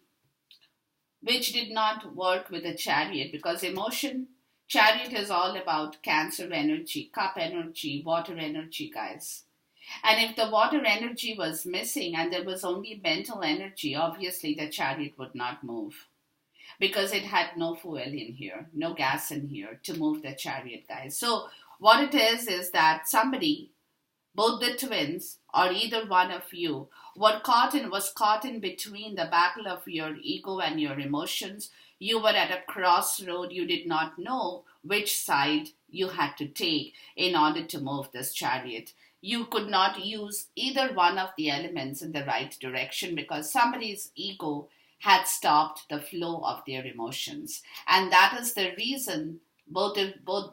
S1: which did not work with the Chariot, because Chariot is all about Cancer energy, Cup energy, water energy, guys. And if the water energy was missing and there was only mental energy, obviously the chariot would not move because it had no fuel in here, no gas in here to move the chariot, guys. So, what it is that somebody, both the twins or either one of you, was caught in between the battle of your ego and your emotions. You were at a crossroad. You did not know which side you had to take in order to move this chariot. You could not use either one of the elements in the right direction because somebody's ego had stopped the flow of their emotions. And that is the reason both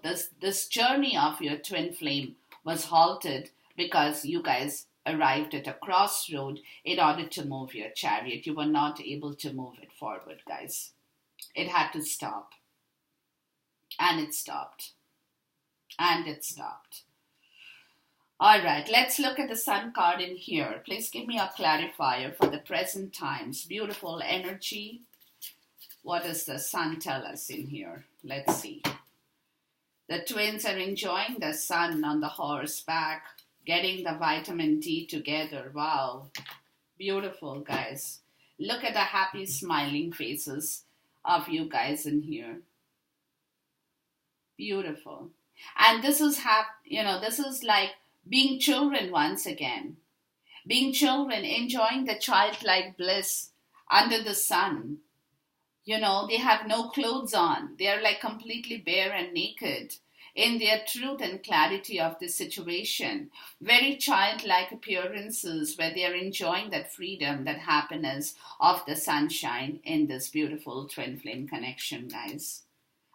S1: this journey of your twin flame was halted, because you guys arrived at a crossroad in order to move your chariot. You were not able to move it forward, guys. It had to stop. And it stopped. And it stopped. All right, let's look at the Sun card in here. Please give me a clarifier for the present times. Beautiful energy. What does the Sun tell us in here? Let's see. The twins are enjoying the sun on the horseback, getting the vitamin D together. Wow. Beautiful, guys. Look at the happy, smiling faces of you guys in here. Beautiful. And this is this is like being children once again. Being children, enjoying the childlike bliss under the sun. They have no clothes on. They are like completely bare and naked in their truth and clarity of the situation. Very childlike appearances where they are enjoying that freedom, that happiness of the sunshine in this beautiful twin flame connection, guys.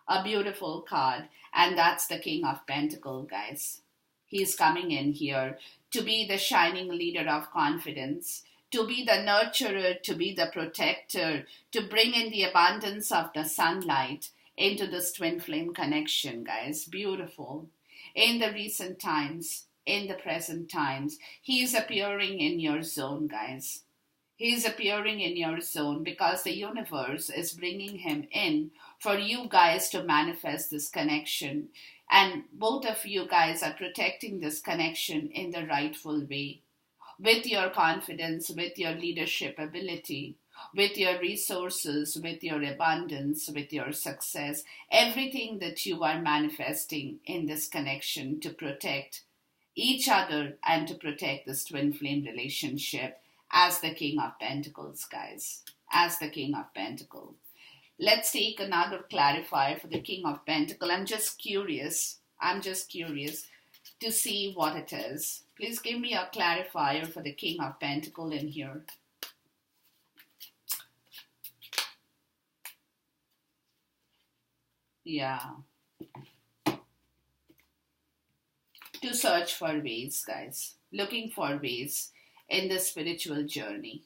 S1: A beautiful card. And that's the King of Pentacles, guys. He's coming in here to be the shining leader of confidence, to be the nurturer, to be the protector, to bring in the abundance of the sunlight into this twin flame connection, guys. Beautiful. In the recent times, in the present times, he is appearing in your zone, guys. He is appearing in your zone because the universe is bringing him in for you guys to manifest this connection. And both of you guys are protecting this connection in the rightful way. With your confidence, with your leadership ability, with your resources, with your abundance, with your success, everything that you are manifesting in this connection to protect each other and to protect this twin flame relationship as the King of Pentacles, guys. As the King of Pentacles. Let's take another clarifier for the King of Pentacles. I'm just curious to see what it is. Please give me a clarifier for the King of Pentacles in here. Yeah. To search for ways, guys. Looking for ways in the spiritual journey.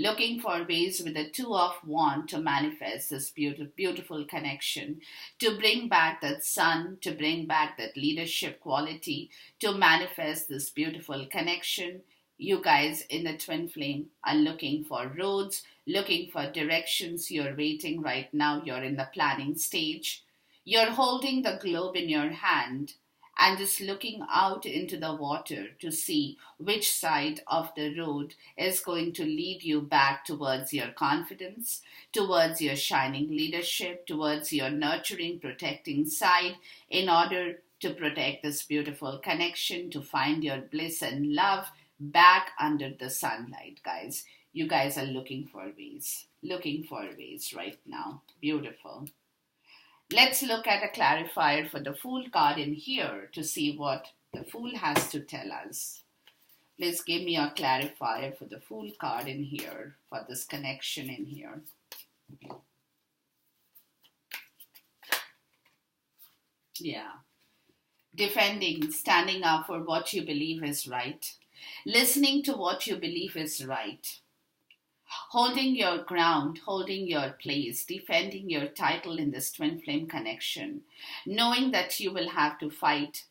S1: Looking for ways with the Two of Wands to manifest this beautiful connection, to bring back that sun, to bring back that leadership quality, to manifest this beautiful connection. You guys in the twin flame are looking for roads, looking for directions. You're waiting right now. You're in the planning stage. You're holding the globe in your hand and just looking out into the water to see which side of the road is going to lead you back towards your confidence, towards your shining leadership, towards your nurturing, protecting side, in order to protect this beautiful connection, to find your bliss and love back under the sunlight, guys. You guys are looking for ways right now. Beautiful. Let's look at a clarifier for the Fool card in here to see what the Fool has to tell us. Please give me a clarifier for the Fool card in here, for this connection in here. Yeah. Defending, standing up for what you believe is right. Listening to what you believe is right. Holding your ground, holding your place, defending your title in this twin flame connection, knowing that you will have to fight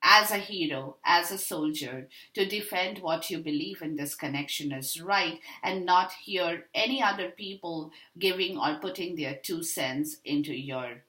S1: as a hero, as a soldier, to defend what you believe in this connection is right, and not hear any other people giving or putting their 2 cents into your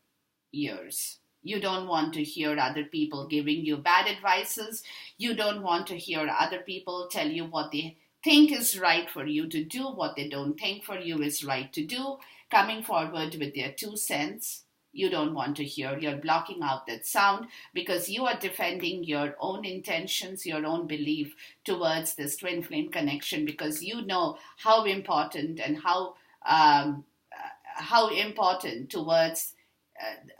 S1: ears. You don't want to hear other people giving you bad advices. You don't want to hear other people tell you what they think is right for you to do, what they don't think for you is right to do, coming forward with their 2 cents. You don't want to hear. You're blocking out that sound because you are defending your own intentions, your own belief towards this twin flame connection, because you know how important and how important towards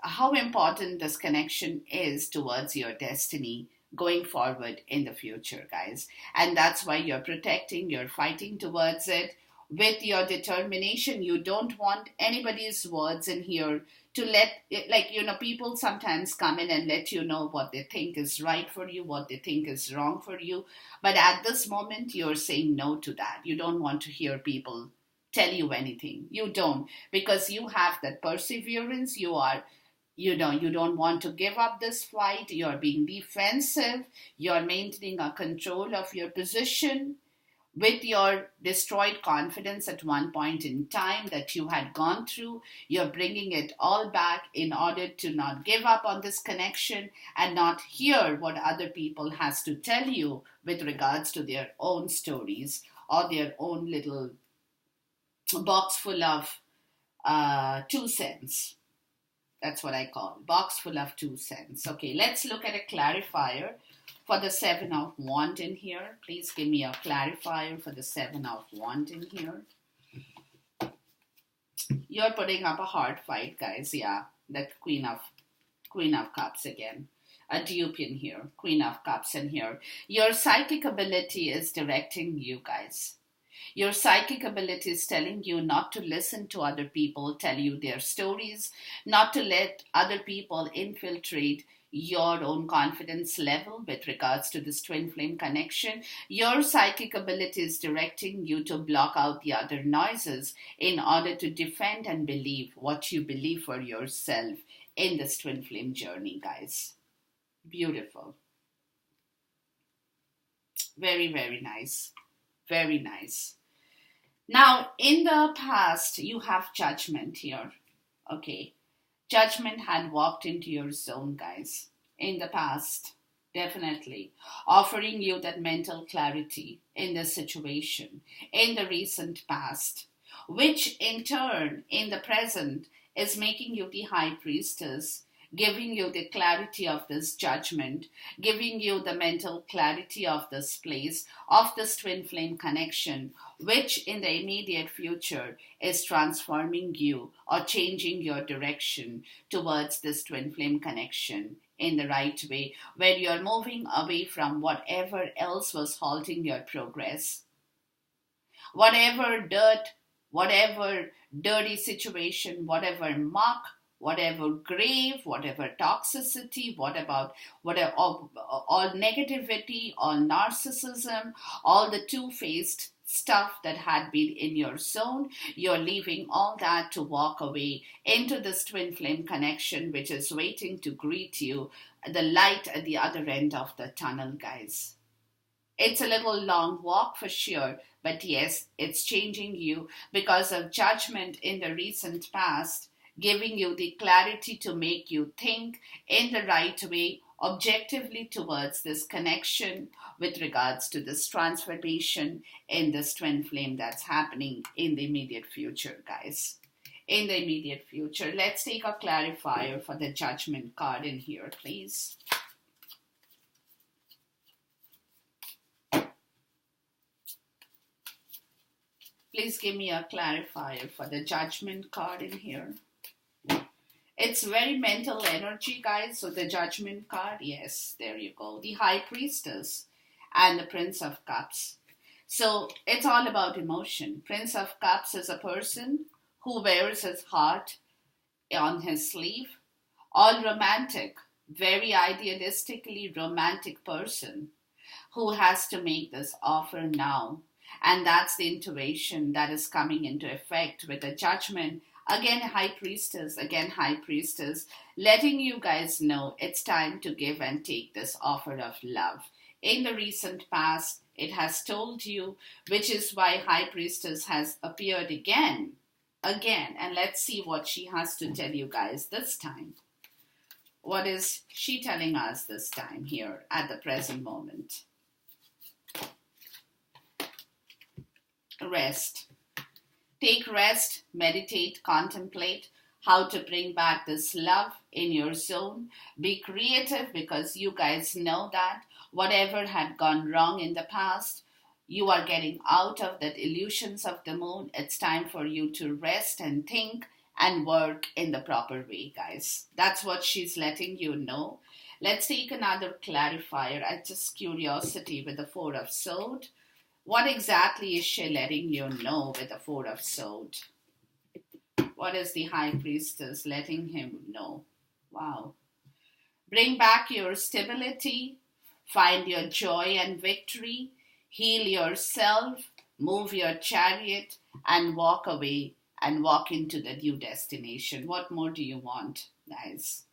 S1: how important this connection is towards your destiny going forward in the future, guys. And that's why you're protecting, you're fighting towards it with your determination. You don't want anybody's words in here to let it, like, people sometimes come in and let you know what they think is right for you, what they think is wrong for you. But at this moment, you're saying no to that. You don't want to hear people tell you anything. You don't, because you have that perseverance. You don't want to give up this fight. You're being defensive. You're maintaining a control of your position with your destroyed confidence at one point in time that you had gone through. You're bringing it all back in order to not give up on this connection and not hear what other people has to tell you with regards to their own stories or their own little box full of 2 cents. That's what I call box full of 2 cents. Okay, let's look at a clarifier for the 7 of Wands in here. Please give me a clarifier for the 7 of Wands in here. You're putting up a hard fight, guys. Yeah, that Queen of Cups again. A dupe in here. Queen of Cups in here. Your psychic ability is directing you, guys. Your psychic ability is telling you not to listen to other people tell you their stories, not to let other people infiltrate your own confidence level with regards to this twin flame connection. Your psychic ability is directing you to block out the other noises in order to defend and believe what you believe for yourself in this twin flame journey, guys. Beautiful. Very, very nice. Very nice. Now, in the past, you have Judgment here. Okay. Judgment had walked into your zone, guys. In the past, definitely. Offering you that mental clarity in the situation, in the recent past. Which, in turn, in the present, is making you the High Priestess, giving you the clarity of this judgment, giving you the mental clarity of this place, of this twin flame connection, which in the immediate future is transforming you or changing your direction towards this twin flame connection in the right way, where you're moving away from whatever else was halting your progress. Whatever dirt, whatever dirty situation, whatever muck, whatever grave, whatever toxicity, whatever all negativity, all narcissism, all the two-faced stuff that had been in your zone, you're leaving all that to walk away into this twin flame connection, which is waiting to greet you, the light at the other end of the tunnel, guys. It's a little long walk for sure, but yes, it's changing you because of Judgment in the recent past, giving you the clarity to make you think in the right way, objectively towards this connection with regards to this transformation in this twin flame that's happening in the immediate future, guys. In the immediate future. Let's take a clarifier for the Judgment card in here, please. Please give me a clarifier for the Judgment card in here. It's very mental energy, guys. So the Judgment card, yes, there you go. The High Priestess and the Prince of Cups. So it's all about emotion. Prince of Cups is a person who wears his heart on his sleeve. All romantic, very idealistically romantic person who has to make this offer now. And that's the intuition that is coming into effect with the Judgment. Again, High Priestess, letting you guys know it's time to give and take this offer of love. In the recent past, it has told you, which is why High Priestess has appeared again. And let's see what she has to tell you guys this time. What is she telling us this time here at the present moment? Rest. Take rest, meditate, contemplate how to bring back this love in your zone. Be creative because you guys know that whatever had gone wrong in the past, you are getting out of that illusions of the moon. It's time for you to rest and think and work in the proper way, guys. That's what she's letting you know. Let's take another clarifier. I just curiosity with the Four of Swords. What exactly is she letting you know with the Four of Swords? What is the High Priestess letting him know? Wow. Bring back your stability, find your joy and victory, heal yourself, move your chariot, and walk away and walk into the new destination. What more do you want, guys?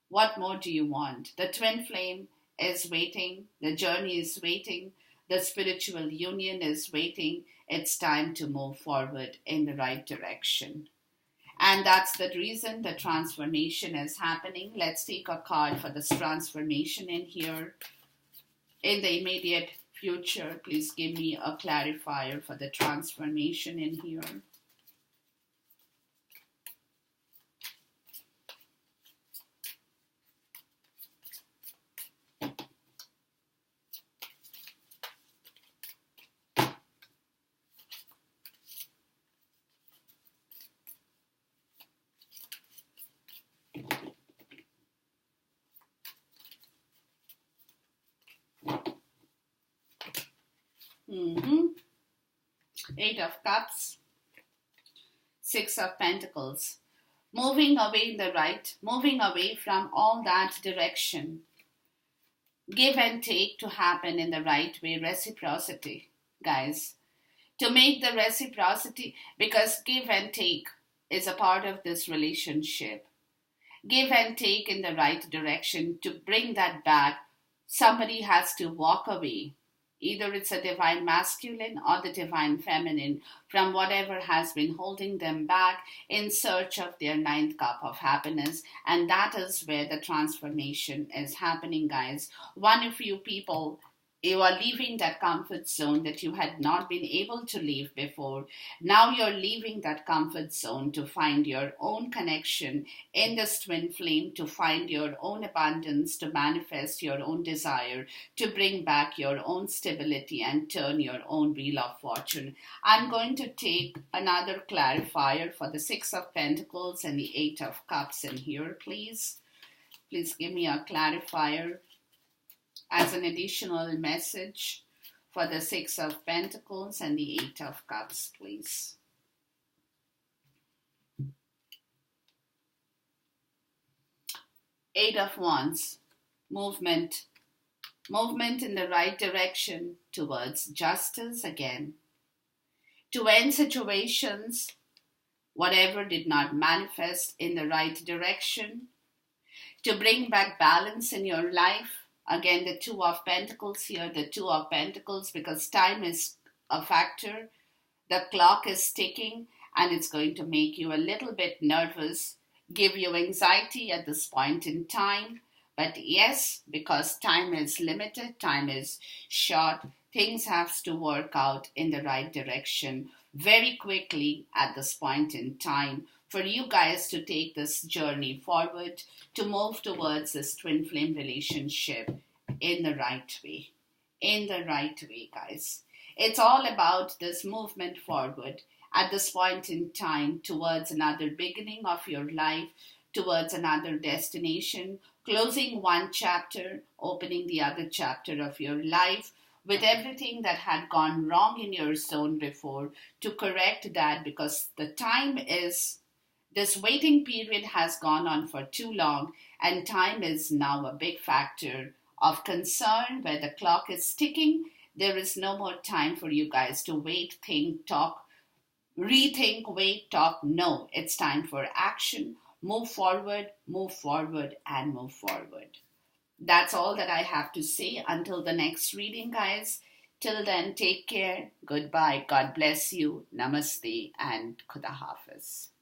S1: What more do you want? The twin flame is waiting, the journey is waiting, the spiritual union is waiting. It's time to move forward in the right direction. And that's the reason the transformation is happening. Let's take a card for this transformation in here. In the immediate future, please give me a clarifier for the transformation in here. Eight of Cups, Six of Pentacles. Moving away in the right, moving away from all that direction. Give and take to happen in the right way. Reciprocity, guys. To make the reciprocity, because give and take is a part of this relationship. Give and take in the right direction to bring that back. Somebody has to walk away. Either it's a divine masculine or the divine feminine from whatever has been holding them back in search of their ninth cup of happiness. And that is where the transformation is happening, guys. One of you people, you are leaving that comfort zone that you had not been able to leave before. Now you're leaving that comfort zone to find your own connection in this twin flame, to find your own abundance, to manifest your own desire, to bring back your own stability and turn your own wheel of fortune. I'm going to take another clarifier for the Six of Pentacles and the Eight of Cups in here, please. Please give me a clarifier as an additional message for the Six of Pentacles and the Eight of Cups, please. Eight of Wands, movement. Movement in the right direction towards justice again. To end situations, whatever did not manifest in the right direction. To bring back balance in your life. Again, the Two of Pentacles here, the Two of Pentacles, because time is a factor. The clock is ticking and it's going to make you a little bit nervous, give you anxiety at this point in time. But yes, because time is limited, time is short, things have to work out in the right direction very quickly at this point in time, for you guys to take this journey forward, to move towards this twin flame relationship in the right way. In the right way, guys. It's all about this movement forward at this point in time towards another beginning of your life, towards another destination, closing one chapter, opening the other chapter of your life, with everything that had gone wrong in your zone before, to correct that, because the time is, this waiting period has gone on for too long, and time is now a big factor of concern where the clock is ticking. There is no more time for you guys to wait, think, talk, rethink, wait, talk. No, it's time for action. Move forward, and move forward. That's all that I have to say until the next reading, guys. Till then, take care. Goodbye. God bless you. Namaste and Khuda Hafiz.